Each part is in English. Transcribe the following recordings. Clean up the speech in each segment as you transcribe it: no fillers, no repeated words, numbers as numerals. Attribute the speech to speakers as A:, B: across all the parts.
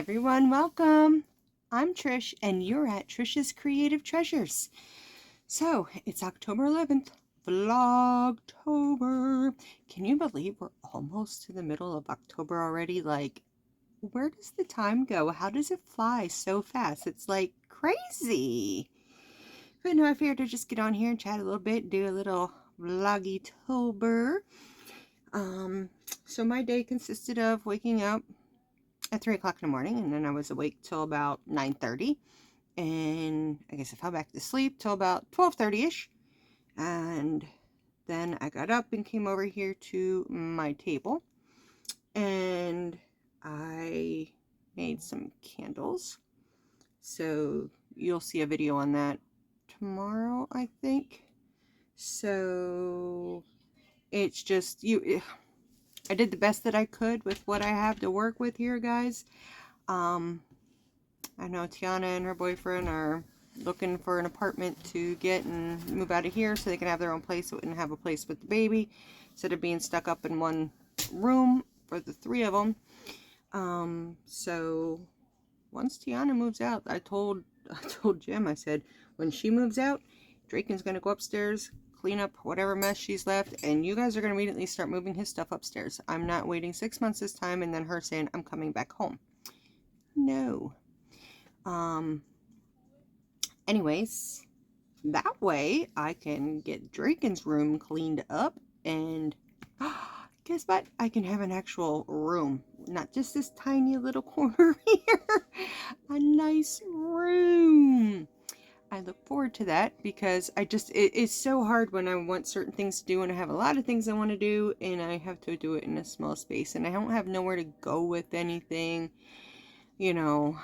A: everyone, welcome. I'm Trish and you're at Trish's Creative Treasures. So, it's October 11th, Vlogtober. Can you believe we're almost to the middle of October already? Like, where does the time go? How does it fly so fast? It's like crazy. But no, I figured to just get on here and chat a little bit, do a little Vlogtober. So my day consisted of waking up at 3 o'clock in the morning, and then I was awake till about 9:30, and I guess I fell back to sleep till about 12:30ish, and then I got up and came over here to my table, and I made some candles, so you'll see a video on that tomorrow, I think. So it's just I did the best that I could with what I have to work with here, guys. I know Tiana and her boyfriend are looking for an apartment to get and move out of here so they can have their own place and have a place with the baby instead of being stuck up in one room for the three of them. So once Tiana moves out, I told Jim, I said, when she moves out, Draken's going to go upstairs, clean up whatever mess she's left, and you guys are going to immediately start moving his stuff upstairs. I'm not waiting 6 months this time and then her saying, I'm coming back home. No. Anyways, that way I can get Draken's room cleaned up and guess what? I can have an actual room, not just this tiny little corner here. A nice room. I look forward to that because it's so hard when I want certain things to do and I have a lot of things I want to do and I have to do it in a small space and I don't have nowhere to go with anything. You know,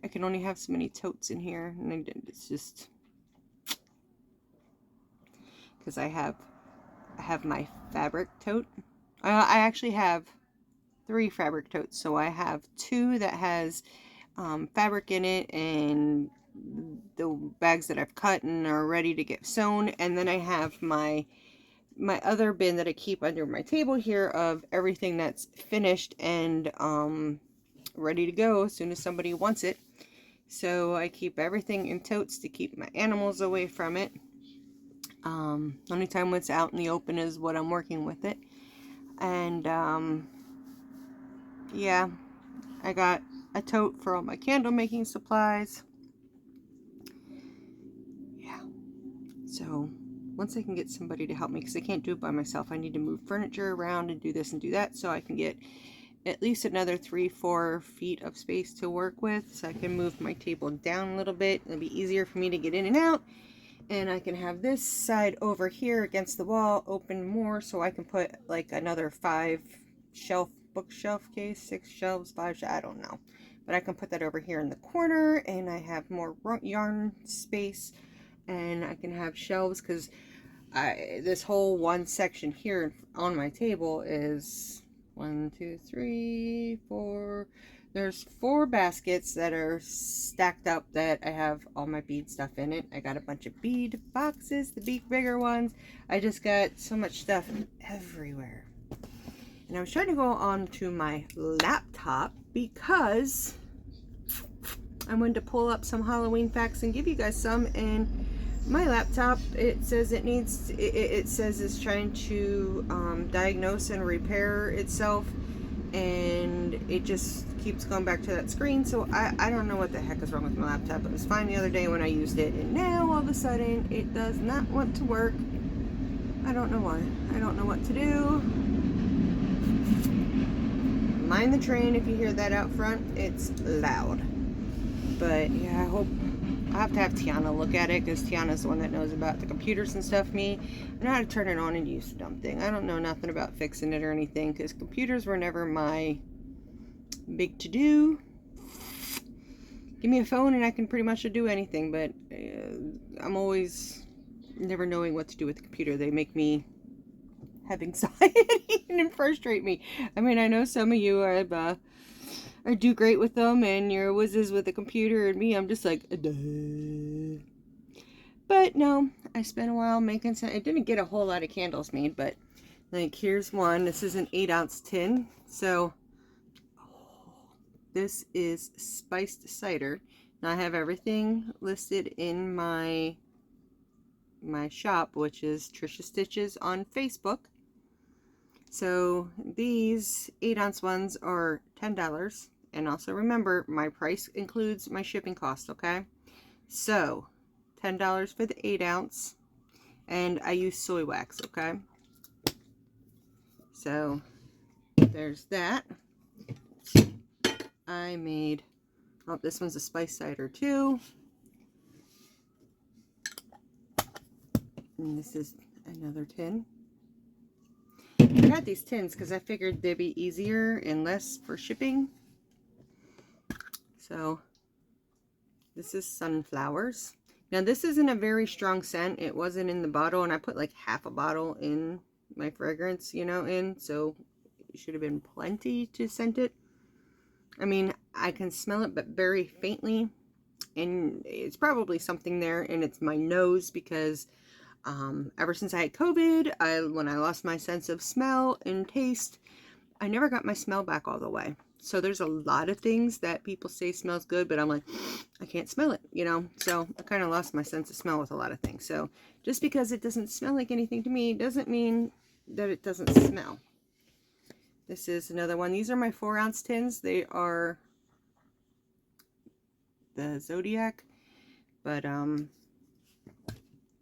A: I can only have so many totes in here, and it's just because I have my fabric tote. I actually have 3 fabric totes, so I have 2 that has fabric in it and the bags that I've cut and are ready to get sewn, and then I have my other bin that I keep under my table here of everything that's finished and ready to go as soon as somebody wants it. So I keep everything in totes to keep my animals away from it. Only time when it's out in the open is what I'm working with it. And yeah, I got a tote for all my candle making supplies. Yeah, so once I can get somebody to help me, because I can't do it by myself, I need to move furniture around and do this and do that so I can get at least another 3-4 feet of space to work with, so I can move my table down a little bit. It'll be easier for me to get in and out, and I can have this side over here against the wall open more so I can put like another 5 bookshelf case, 6 shelves, 5, I don't know, but I can put that over here in the corner and I have more yarn space and I can have shelves because this whole one section here on my table is 1, 2, 3, 4. There's 4 baskets that are stacked up that I have all my bead stuff in it. I got a bunch of bead boxes, the bigger ones. I just got so much stuff everywhere. And I was trying to go on to my laptop because I wanted to pull up some Halloween facts and give you guys some. And my laptop, it says it says it's trying to diagnose and repair itself, and it just keeps going back to that screen. So I don't know what the heck is wrong with my laptop. It was fine the other day when I used it, and now all of a sudden it does not want to work. I don't know why. I don't know what to do. Mind the train if you hear that out front. It's loud. But yeah, I have to have Tiana look at it because Tiana's the one that knows about the computers and stuff. Me, I know how to turn it on and use the dumb thing. I don't know nothing about fixing it or anything because computers were never my big to-do. Give me a phone and I can pretty much do anything, but I'm always never knowing what to do with the computer. They make me have anxiety and frustrate me. I mean, I know some of you are do great with them and you're whizzes with the computer, and me, I'm just like, duh. But no, I spent a while making some. I didn't get a whole lot of candles made, but like here's one. This is an 8-ounce tin, so this is spiced cider. Now I have everything listed in my shop, which is Trisha Stitches on Facebook. So these 8-ounce ones are $10. And also remember, my price includes my shipping cost, okay? So $10 for the 8-ounce. And I use soy wax, okay? So there's that. I made, oh, this one's a spice cider too. And this is another tin. I got these tins because I figured they'd be easier and less for shipping. So this is sunflowers. Now this isn't a very strong scent. It wasn't in the bottle, and I put like half a bottle in my fragrance, you know, so it should have been plenty to scent it. I mean, I can smell it, but very faintly, and it's probably something there, and it's my nose because ever since I had COVID, when I lost my sense of smell and taste, I never got my smell back all the way. So there's a lot of things that people say smells good, but I'm like, I can't smell it, you know? So I kind of lost my sense of smell with a lot of things. So just because it doesn't smell like anything to me doesn't mean that it doesn't smell. This is another one. These are my 4-ounce tins. They are the Zodiac, but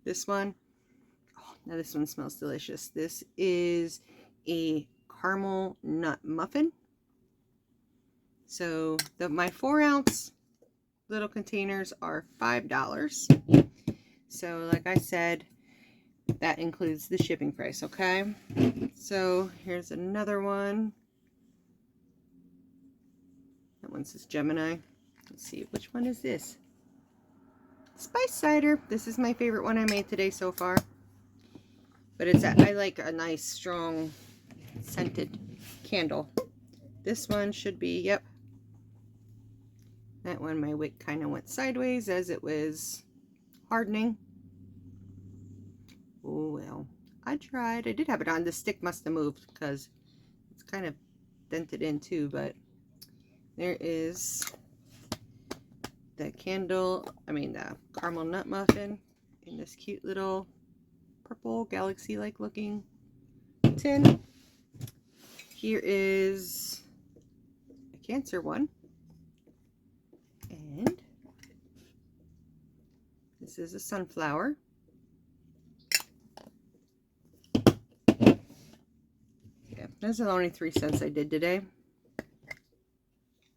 A: this one, oh, now this one smells delicious. This is a caramel nut muffin. So my 4-ounce little containers are $5. So like I said, that includes the shipping price, okay? So here's another one. That one says Gemini. Let's see, which one is this? Spice cider. This is my favorite one I made today so far. But I like a nice, strong, scented candle. This one should be, yep. That one, my wick kind of went sideways as it was hardening. Oh, well. I tried. I did have it on. The stick must have moved because it's kind of dented in too, but there is the candle, the caramel nut muffin in this cute little purple galaxy-like looking tin. Here is a Cancer one. And this is a sunflower. Yeah, those are the only 3 scents I did today.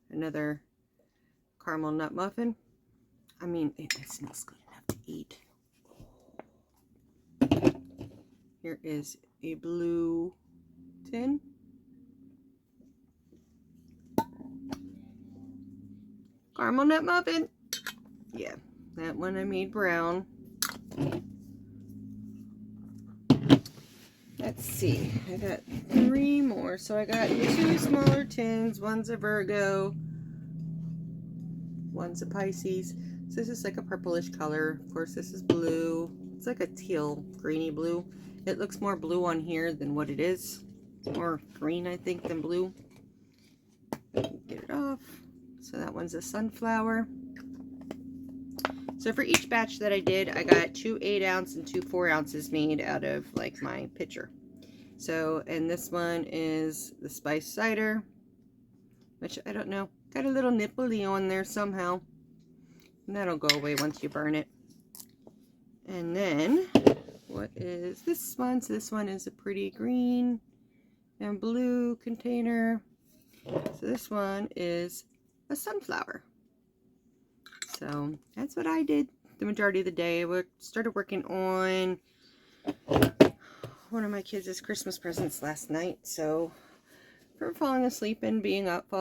A: Another caramel nut muffin. I mean, it smells good enough to eat. Here is a blue tin. Caramel nut muffin. Yeah, that one I made brown. Let's see, I got 3 more. So I got 2 smaller tins. One's a Virgo, one's a Pisces. So this is like a purplish color. Of course, this is blue. It's like a teal, greeny blue. It looks more blue on here than what it is. It's more green, I think, than blue. Get it off. So that one's a sunflower. So for each batch that I did, I got 2 8-ounce and 2 4 ounces made out of like my pitcher. So, and this one is the spice cider, which I don't know, got a little nipply on there somehow. And that'll go away once you burn it. And then, what is this one? So this one is a pretty green and blue container. So this one is a sunflower. So that's what I did the majority of the day. I started working on one of my kids' Christmas presents last night. So for falling asleep and being up, I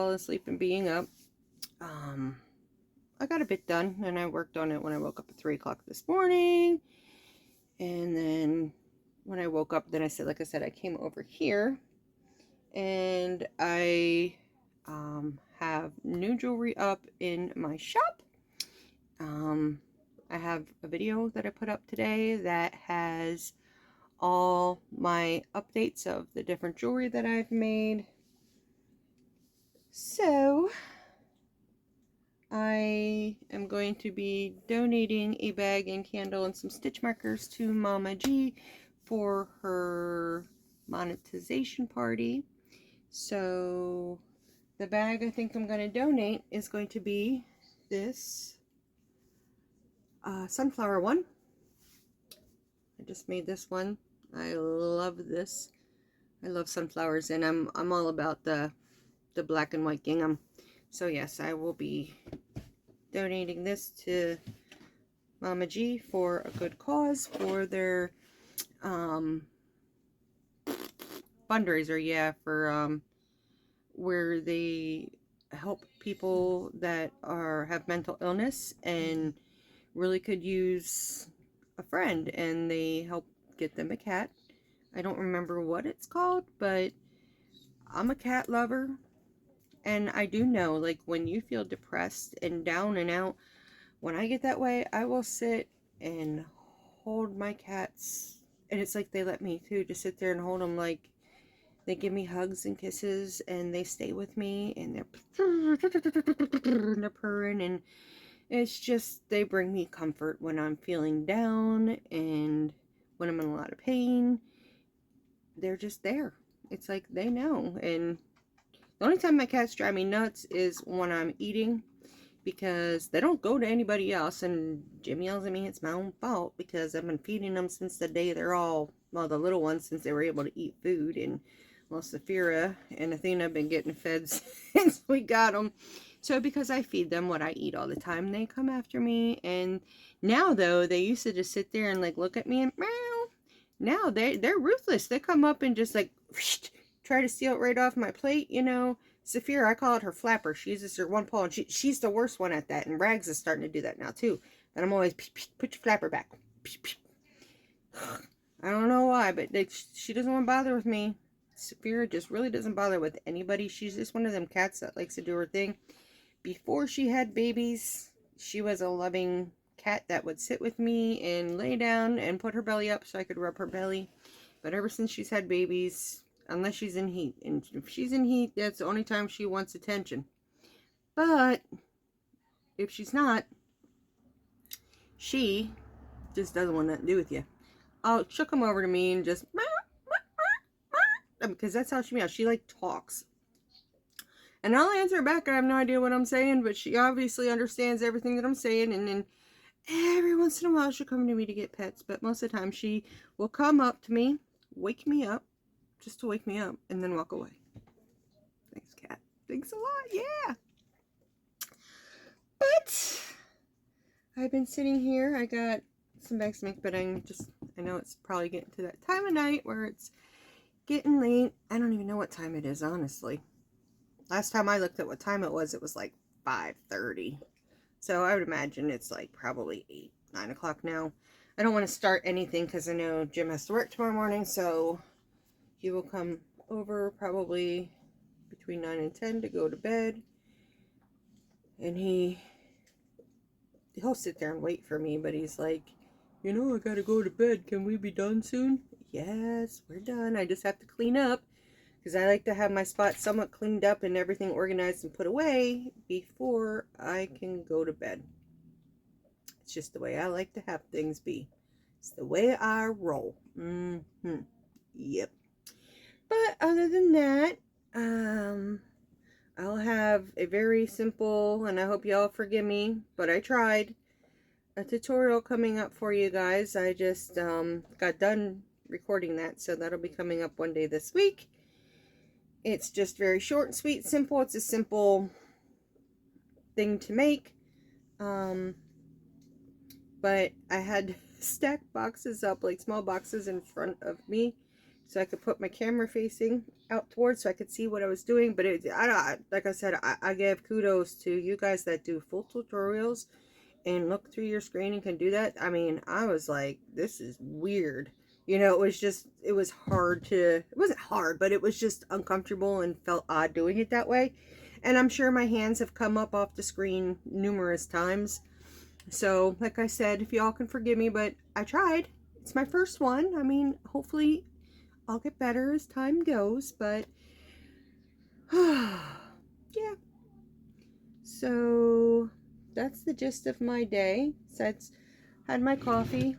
A: got a bit done, and I worked on it when I woke up at 3 o'clock this morning. And then when I woke up, then I said, like I said, I came over here and I have new jewelry up in my shop. I have a video that I put up today that has all my updates of the different jewelry that I've made. So I am going to be donating a bag and candle and some stitch markers to Mama G for her monetization party. So the bag I think I'm going to donate is going to be this sunflower one. I just made this one. I love this. I love sunflowers, and I'm all about the black and white gingham. So yes, I will be donating this to Mama G for a good cause, for their fundraiser, yeah, for where they help people that have mental illness and really could use a friend, and they help get them a cat. I don't remember what it's called, but I'm a cat lover, and I do know, like, when you feel depressed and down and out, when I get that way, I will sit and hold my cats, and it's like they let me too, just sit there and hold them. Like, they give me hugs and kisses, and they stay with me, and they're purring, and it's just, they bring me comfort when I'm feeling down and when I'm in a lot of pain. They're just there. It's like they know. And the only time my cats drive me nuts is when I'm eating, because they don't go to anybody else, and Jim yells at me it's my own fault because I've been feeding them since the day they're all, well, the little ones, since they were able to eat food, and well, Saphira and Athena have been getting fed since we got them. So because I feed them what I eat all the time, they come after me. And now, though, they used to just sit there and like look at me and meow. Now they're ruthless. They come up and just like try to steal it right off my plate, you know. Saphira, I call it her flapper. She uses her one paw, and she's the worst one at that. And Rags is starting to do that now too. And I'm always, put your flapper back. I don't know why, but she doesn't want to bother with me. Saphira just really doesn't bother with anybody. She's just one of them cats that likes to do her thing. Before she had babies, she was a loving cat that would sit with me and lay down and put her belly up so I could rub her belly. But ever since she's had babies, unless she's in heat, and if she's in heat, that's the only time she wants attention. But if she's not, she just doesn't want nothing to do with you. She'll come over to me and just, because that's how she meows. She like talks. And I'll answer back. I have no idea what I'm saying, but she obviously understands everything that I'm saying. And then every once in a while, she'll come to me to get pets. But most of the time, she will come up to me, wake me up, just to wake me up, and then walk away. Thanks, cat. Thanks a lot. Yeah. But I've been sitting here. I got some bags to make, but I know it's probably getting to that time of night where it's getting late. I don't even know what time it is, honestly. Last time I looked at what time it was like 5:30. So I would imagine it's like probably 8, 9 o'clock now. I don't want to start anything because I know Jim has to work tomorrow morning, so he will come over probably between 9 and 10 to go to bed. And he'll sit there and wait for me, but he's like, you know, I gotta go to bed. Can we be done soon? Yes, we're done. I just have to clean up, because I like to have my spot somewhat cleaned up and everything organized and put away before I can go to bed. It's just the way I like to have things be. It's the way I roll. Yep. But other than that, I'll have a very simple, and I hope y'all forgive me, but I tried, a tutorial coming up for you guys. I just got done recording that, so that'll be coming up one day this week. It's just very short and sweet, simple. It's a simple thing to make. But I had stacked boxes up, like small boxes in front of me, so I could put my camera facing out towards so I could see what I was doing. But like I said, I give kudos to you guys that do full tutorials and look through your screen and can do that. I mean, I was like, this is weird. You know, it was hard to, it wasn't hard, but it was just uncomfortable and felt odd doing it that way. And I'm sure my hands have come up off the screen numerous times. So, like I said, if y'all can forgive me, but I tried. It's my first one. I mean, hopefully I'll get better as time goes, but yeah. So that's the gist of my day. Besides, had my coffee.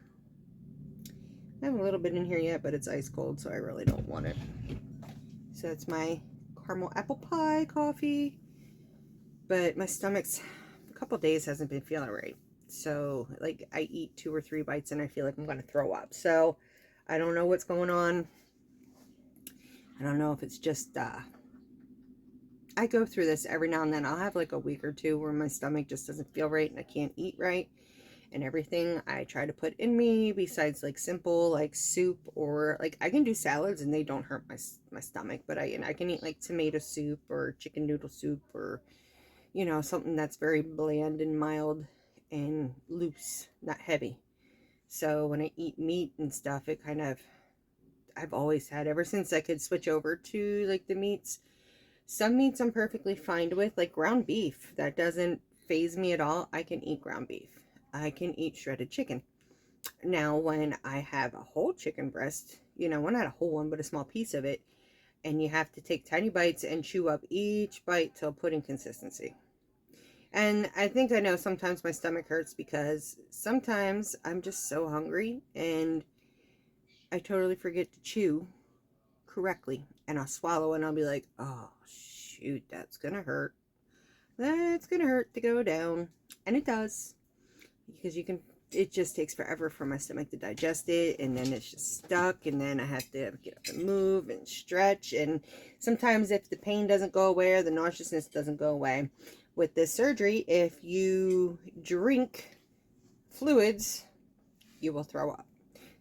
A: I have a little bit in here yet, but it's ice cold, so I really don't want it. So it's my caramel apple pie coffee. But my stomach's a couple days hasn't been feeling right. So like I eat 2 or 3 bites and I feel like I'm going to throw up. So I don't know what's going on. I don't know if it's just I go through this every now and then. I'll have like a week or two where my stomach just doesn't feel right and I can't eat right. And everything I try to put in me, besides like simple like soup, or like I can do salads and they don't hurt my stomach, but I can eat like tomato soup or chicken noodle soup, or you know, something that's very bland and mild and loose, not heavy. So when I eat meat and stuff, it kind of, I've always had, ever since I could switch over to like the meats. Some meats I'm perfectly fine with, like ground beef. That doesn't faze me at all. I can eat ground beef. I can eat shredded chicken. Now, when I have a whole chicken breast, you know, well, not a whole one, but a small piece of it, and you have to take tiny bites and chew up each bite till pudding consistency. And I think I know sometimes my stomach hurts because sometimes I'm just so hungry and I totally forget to chew correctly. And I'll swallow and I'll be like, oh, shoot, that's going to hurt. That's going to hurt to go down. And it does. Because it just takes forever for my stomach to digest it. And then it's just stuck. And then I have to get up and move and stretch. And sometimes if the pain doesn't go away or the nauseousness doesn't go away, with this surgery, if you drink fluids, you will throw up.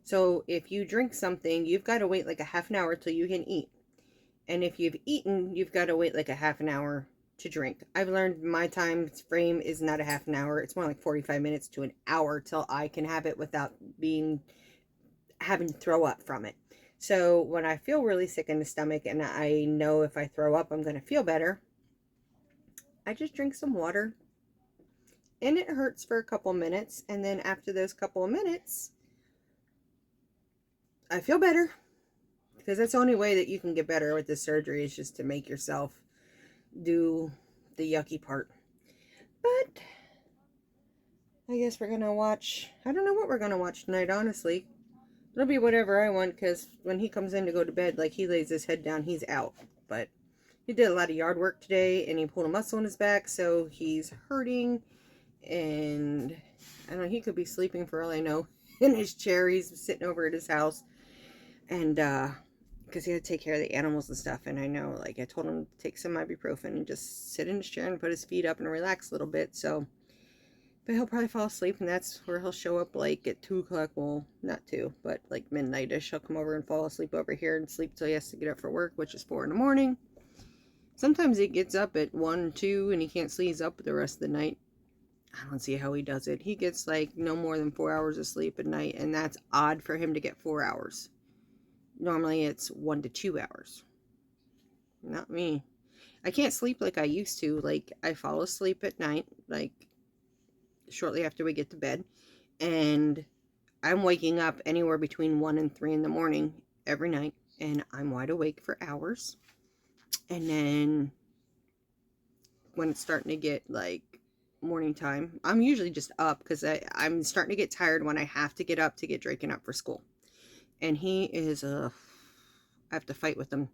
A: So if you drink something, you've got to wait like a half an hour till you can eat. And if you've eaten, you've got to wait like a half an hour to drink. I've learned my time frame is not a half an hour. It's more like 45 minutes to an hour till I can have it without having to throw up from it. So when I feel really sick in the stomach and I know if I throw up, I'm going to feel better, I just drink some water, and it hurts for a couple minutes, and then after those couple of minutes I feel better, because that's the only way that you can get better with this surgery, is just to make yourself do the yucky part. But I guess we're gonna watch, I don't know what we're gonna watch tonight, honestly. It'll be whatever I want, because when he comes in to go to bed, like, he lays his head down, he's out. But he did a lot of yard work today, and he pulled a muscle in his back, so he's hurting. And I don't know, he could be sleeping for all I know in his chair. He's sitting over at his house, and because he had to take care of the animals and stuff. And I know, like, I told him to take some ibuprofen and just sit in his chair and put his feet up and relax a little bit. So, but he'll probably fall asleep, and that's where he'll show up, like, at 2 o'clock. Well, not 2, but like midnight-ish. He'll come over and fall asleep over here and sleep till he has to get up for work, which is 4 in the morning. Sometimes he gets up at 1, 2, and he can't sleep. He's up the rest of the night. I don't see how he does it. He gets like no more than 4 hours of sleep at night, and that's odd for him to get 4 hours. Normally it's 1 to 2 hours. Not me. I can't sleep like I used to. Like, I fall asleep at night, like shortly after we get to bed, and I'm waking up anywhere between 1 and 3 in the morning every night, and I'm wide awake for hours. And then when it's starting to get like morning time, I'm usually just up, because I'm starting to get tired when I have to get up to get Draken up for school. And he is I have to fight with him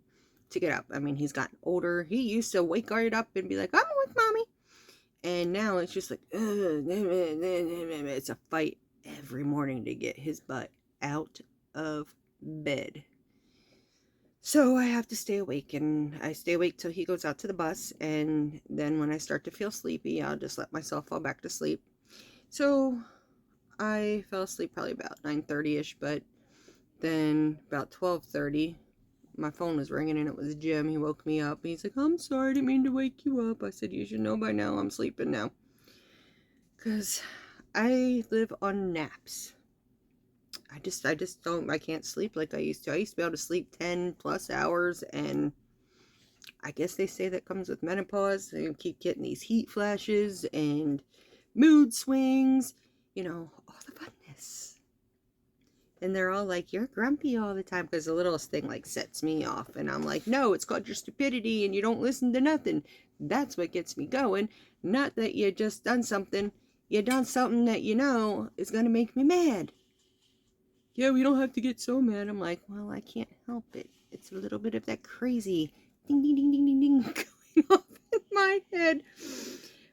A: to get up. I mean, he's gotten older. He used to wake right up and be like, I'm awake, mommy. And now it's just like, it's a fight every morning to get his butt out of bed. So I have to stay awake, and I stay awake till he goes out to the bus, and then when I start to feel sleepy, I'll just let myself fall back to sleep. So I fell asleep probably about 9:30ish, but then about 12:30, my phone was ringing, and it was Jim. He woke me up. He's like, I'm sorry, I didn't mean to wake you up. I said, you should know by now I'm sleeping now, because I live on naps. I just don't, I can't sleep like I used to. I used to be able to sleep 10 plus hours, and I guess they say that comes with menopause. You keep getting these heat flashes and mood swings, you know, all the funness. And they're all like, you're grumpy all the time, because the littlest thing like sets me off. And I'm like, no, it's called your stupidity, and you don't listen to nothing. That's what gets me going. Not that you just done something. You done something that you know is going to make me mad. Yeah, we don't have to get so mad. I'm like, well, I can't help it. It's a little bit of that crazy ding, ding, ding, ding, ding, ding going off in my head.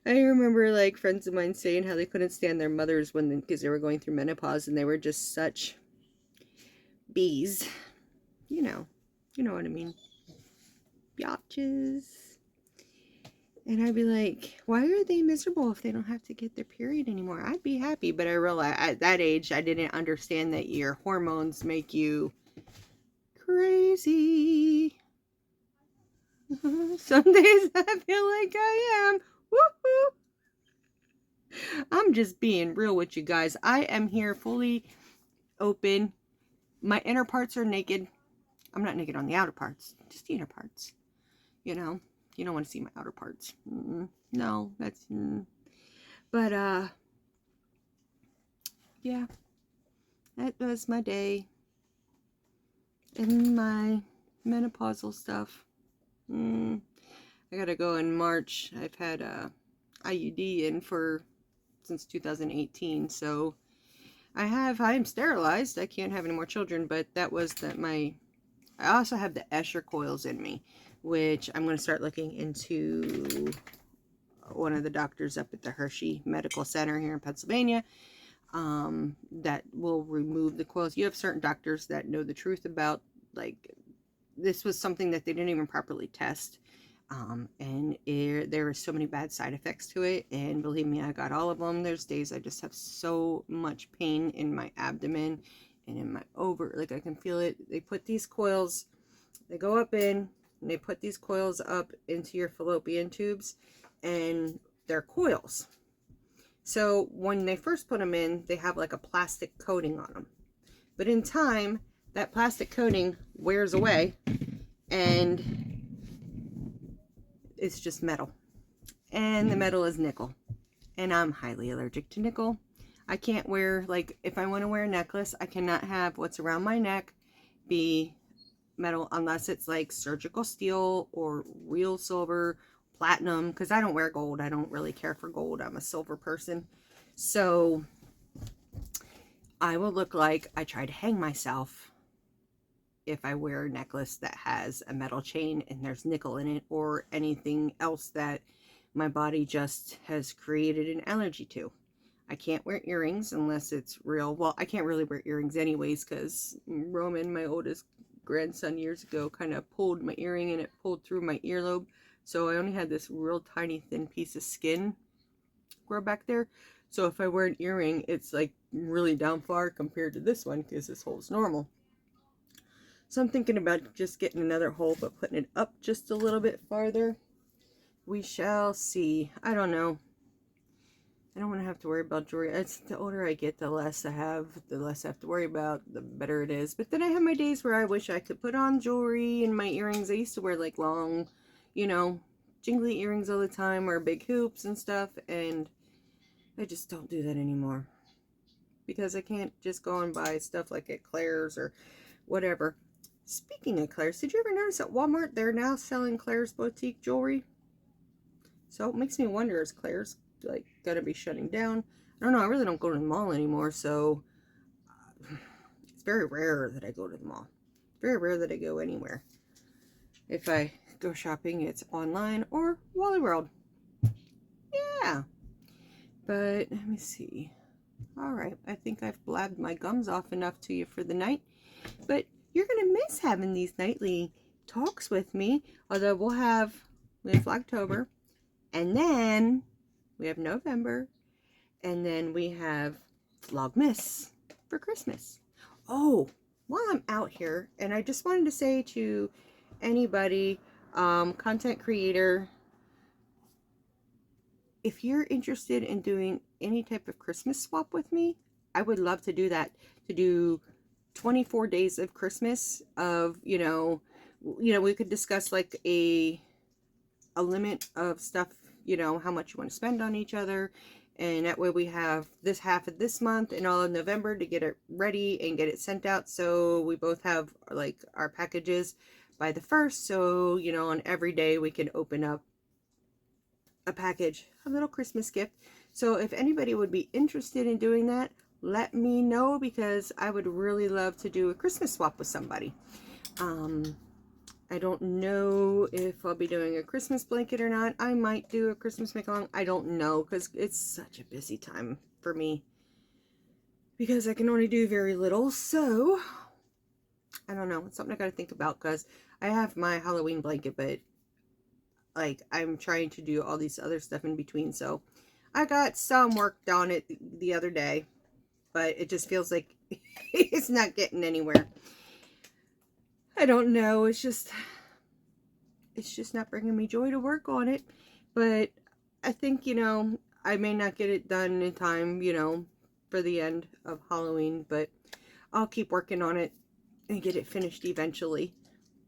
A: I remember like friends of mine saying how they couldn't stand their mothers because they were going through menopause and they were just such bees. You know what I mean. Biatches. And I'd be like, why are they miserable if they don't have to get their period anymore? I'd be happy, but I realized at that age, I didn't understand that your hormones make you crazy. Some days I feel like I am. Woohoo! I'm just being real with you guys. I am here fully open. My inner parts are naked. I'm not naked on the outer parts, just the inner parts. You know, you don't want to see my outer parts. No, that's. But, yeah, that was my day and my menopausal stuff. I gotta go in March. I've had a IUD in since 2018, so I am sterilized. I can't have any more children, but that was I also have the Escher coils in me, which I'm going to start looking into one of the doctors up at the Hershey Medical Center here in Pennsylvania. That will remove the coils. You have certain doctors that know the truth about, like, this was something that they didn't even properly test. And there are so many bad side effects to it, and believe me, I got all of them. There's days I just have so much pain in my abdomen and in my like I can feel it. They put these coils, they go up in, and they put these coils up into your fallopian tubes, and they're coils. So when they first put them in, they have like a plastic coating on them, but in time, that plastic coating wears away, and it's just metal, and the metal is nickel, and I'm highly allergic to nickel. I can't wear, like, if I want to wear a necklace, I cannot have what's around my neck be metal unless it's like surgical steel or real silver, platinum, because I don't wear gold. I don't really care for gold. I'm a silver person. So I will look like I try to hang myself if I wear a necklace that has a metal chain and there's nickel in it, or anything else that my body just has created an allergy to. I can't wear earrings unless it's real. Well, I can't really wear earrings anyways, because Roman, my oldest grandson, years ago kind of pulled my earring and it pulled through my earlobe. So I only had this real tiny thin piece of skin grow back there. So if I wear an earring, it's like really down far compared to this one, because this hole's normal. So I'm thinking about just getting another hole, but putting it up just a little bit farther. We shall see. I don't know. I don't want to have to worry about jewelry. The older I get, the less I have to worry about, the better it is. But then I have my days where I wish I could put on jewelry and my earrings. I used to wear like long, jingly earrings all the time, or big hoops and stuff. And I just don't do that anymore, because I can't just go and buy stuff like at Claire's or whatever. Speaking of Claire's, did you ever notice at Walmart they're now selling Claire's boutique jewelry? So it makes me wonder, is Claire's like gonna be shutting down? I don't know. I really don't go to the mall anymore, so it's very rare that I go to the mall. Very rare that I go anywhere. If I go shopping, it's online or Wally World. Yeah. But let me see. All right, I think I've blabbed my gums off enough to you for the night. But you're gonna miss having these nightly talks with me. Although we have Vlogtober, and then we have November, and then we have Vlogmas for Christmas. Oh, while I'm out here, and I just wanted to say to anybody, content creator, if you're interested in doing any type of Christmas swap with me, I would love to do that. To do 24 days of Christmas of, we could discuss like a limit of stuff, how much you want to spend on each other. And that way we have this half of this month and all of November to get it ready and get it sent out. So we both have like our packages by the 1st. So, on every day we can open up a package, a little Christmas gift. So if anybody would be interested in doing that, let me know, because I would really love to do a Christmas swap with somebody. I don't know if I'll be doing a Christmas blanket or not. I might do a Christmas make-along. I don't know, because it's such a busy time for me, because I can only do very little. So I don't know. It's something I got to think about, because I have my Halloween blanket, but like I'm trying to do all these other stuff in between. So I got some worked on it the other day, but it just feels like it's not getting anywhere. I don't know. It's just not bringing me joy to work on it. But I think, you know, I may not get it done in time, you know, for the end of Halloween, but I'll keep working on it and get it finished eventually.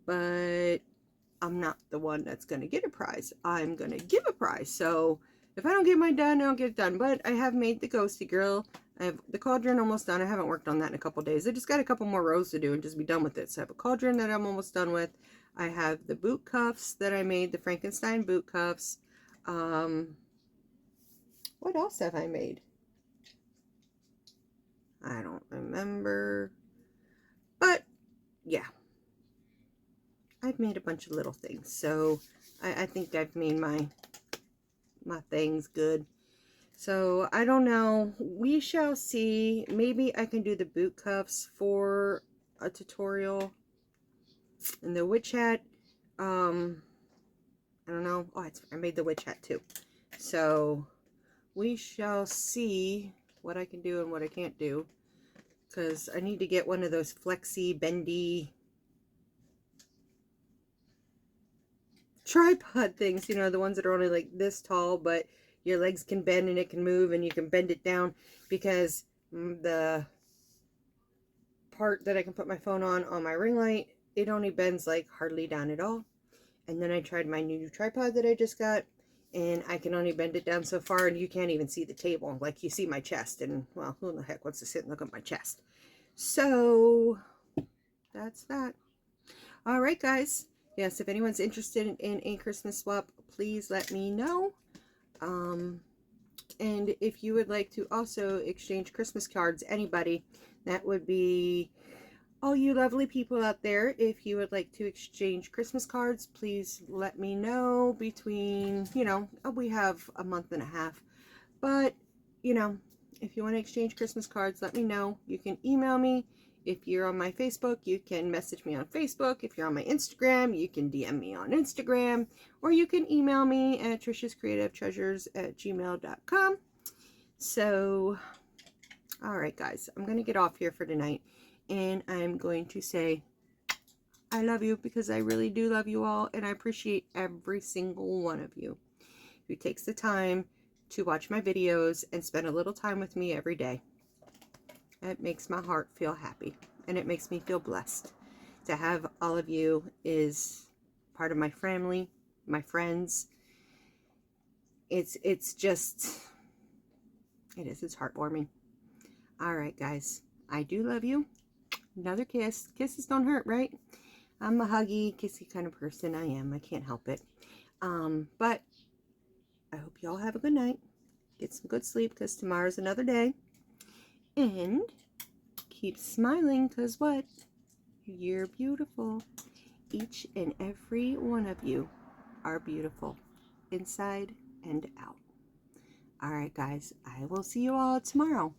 A: But I'm not the one that's going to get a prize. I'm going to give a prize. So if I don't get mine done, I don't get it done. But I have made the Ghosty Girl. I have the cauldron almost done. I haven't worked on that in a couple days. I just got a couple more rows to do and just be done with it. So I have a cauldron that I'm almost done with. I have the boot cuffs that I made, the Frankenstein boot cuffs. What else have I made? I don't remember. But yeah, I've made a bunch of little things. So I think I've made my things good. So I don't know. We shall see. Maybe I can do the boot cuffs for a tutorial. And the witch hat, I don't know. Oh, I made the witch hat too. So we shall see what I can do and what I can't do, because I need to get one of those flexy, bendy tripod things, you know, the ones that are only like this tall, but your legs can bend and it can move and you can bend it down, because the part that I can put my phone on my ring light, it only bends like hardly down at all. And then I tried my new tripod that I just got, and I can only bend it down so far, and you can't even see the table. Like, you see my chest, and, well, who the heck wants to sit and look at my chest? So that's that. All right, guys. Yes, if anyone's interested in a Christmas swap, please let me know. And if you would like to also exchange Christmas cards, anybody, that would be all you lovely people out there. If you would like to exchange Christmas cards, please let me know. Between, you know, we have a month and a half, but, you know, if you want to exchange Christmas cards, let me know. You can email me. If you're on my Facebook, you can message me on Facebook. If you're on my Instagram, you can DM me on Instagram, or you can email me at trishascreativetreasures@gmail.com. So, all right, guys, I'm going to get off here for tonight, and I'm going to say I love you, because I really do love you all, and I appreciate every single one of you who takes the time to watch my videos and spend a little time with me every day. It makes my heart feel happy, and it makes me feel blessed to have all of you is part of my family, my friends. It's heartwarming. All right, guys, I do love you. Another kiss. Kisses don't hurt, right? I'm a huggy, kissy kind of person. I am. I can't help it. But I hope you all have a good night. Get some good sleep, because tomorrow's another day. And keep smiling, because what? You're beautiful. Each and every one of you are beautiful, inside and out. All right, guys, I will see you all tomorrow.